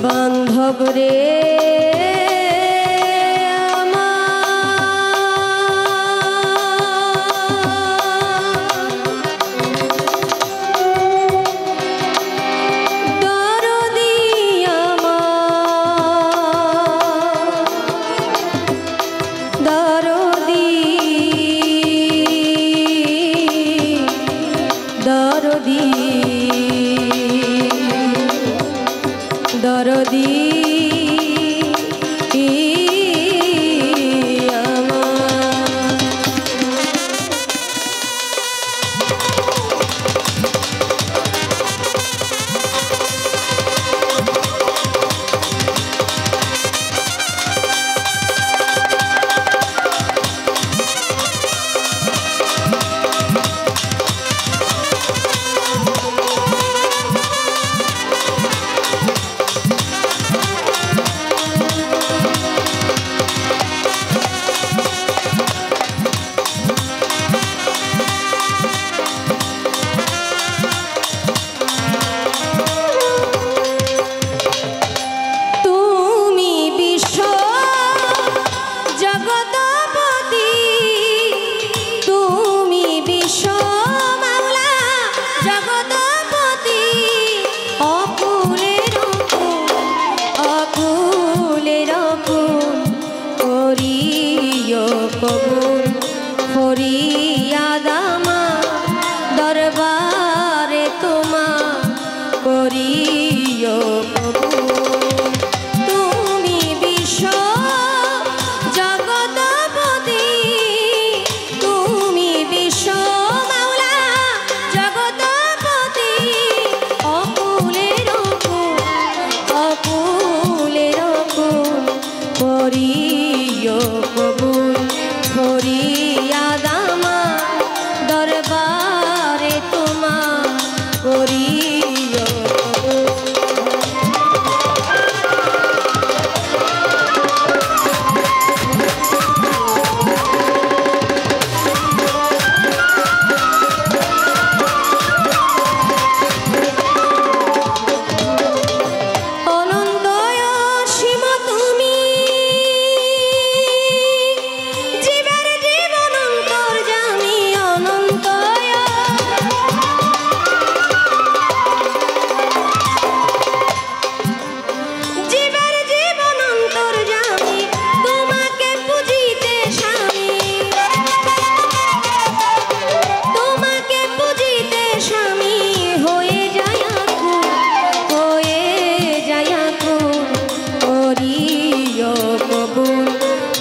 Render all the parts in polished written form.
বান্ধব রে দরদি কবুল ফরিয়াদ আমার দরবারে তোমা করিও কবুল। তুমি বিশ্ব জগৎপতি, তুমি বিশ্ব মাওলা জগৎপতি, অকুলের অকুল অকুলের অকুল করিও কবুল ফরিয়াদ আমার দরবারে তোমা করিও কবুল।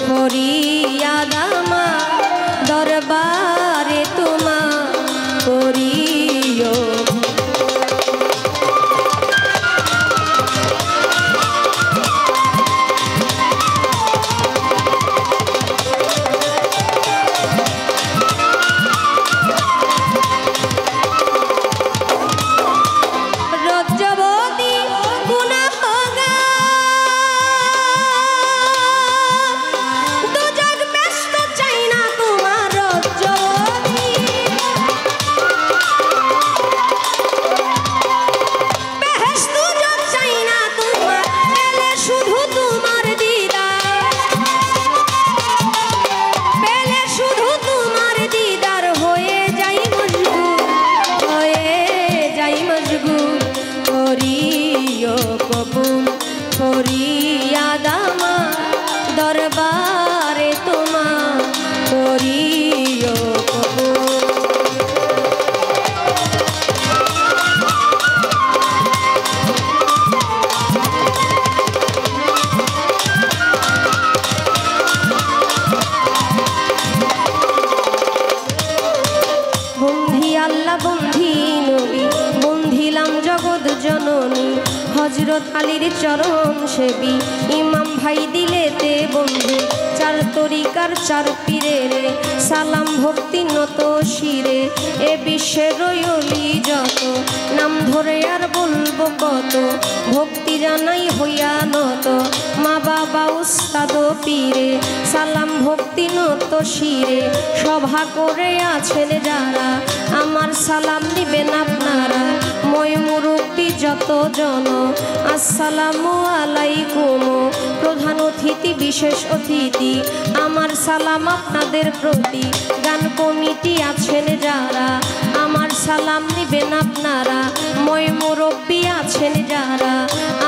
ফরিয়াদ আমার দরবারে তোমা করিও। কবুল ফরিয়াদ আমার দরবারে তোমা করিও কবুল। বন্ধি আল্লাহ বন্ধি নবী বন্ধিলাম জগৎ জননী, হযরত আলীর চরণ সেবী ইমাম ভাই দিলেতে বন্ধু, চার তরিকার চার পীরের সালাম ভক্তি নত শিরে, এ বিশ্বের অলি যত নাম ধরে আর বলবো কত, ভক্তি জানাই হইয়া নত মা বাবা উস্তাদ পীরে, সালাম ভক্তি নত শিরে সভা করে আছেন যারা, আমার সালাম দিবেন আপনারা মই মুরব্বী যত জন আসসালামু আলাইকুম। প্রধান অতিথি বিশেষ অতিথি আমার সালাম আপনাদের প্রতি। গান কমিটি আছেন যারা আমার সালাম নিবেন আপনারা। মই মুরব্বী আছেন যারা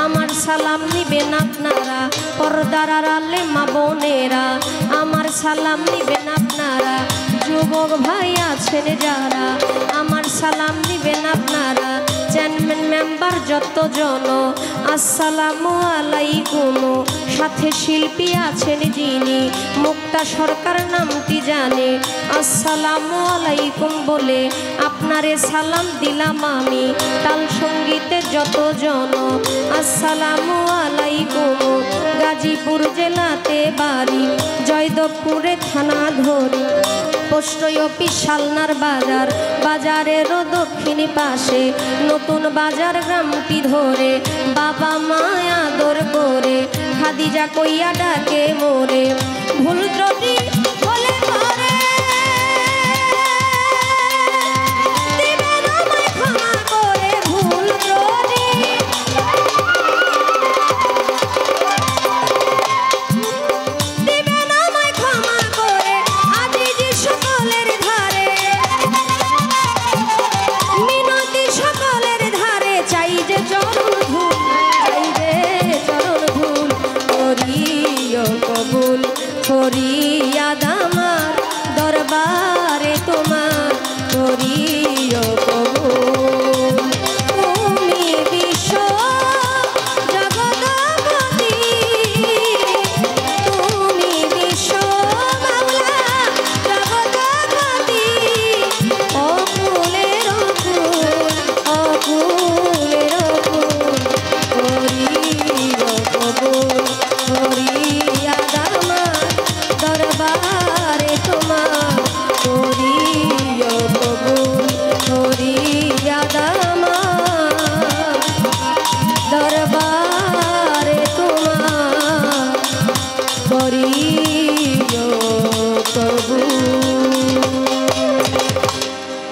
আমার সালাম নিবেন আপনারা। পর্দার আড়ালে মা বোনেরা আমার সালাম নিবেন আপনারা। যুবক ভাই আছেন যারা আমার সালাম নিবেন আপনারা। চেয়ারম্যান মেম্বার যতজন আসসালামু আলাইকুম। সাথে শিল্পী আছেন যিনি মুক্তা সরকার নামটি জানে আসসালামু আলাইকুম বলে আপনারে সালাম দিলাম আমি। তাল সঙ্গীতে যতজন আসসালামু আলাইকুম। গাজীপুর জেলাতে বাড়ি জয়দেবপুরে থানা ধরি। পোস্ট অফিস শালনার বাজার বাজারেরও দক্ষিণ পাশে নতুন বাজার গ্রামটি ধরে বাবা মা আদর করে খাদিজা কইয়া ডাকে মোরে। ভুল ত্রুটি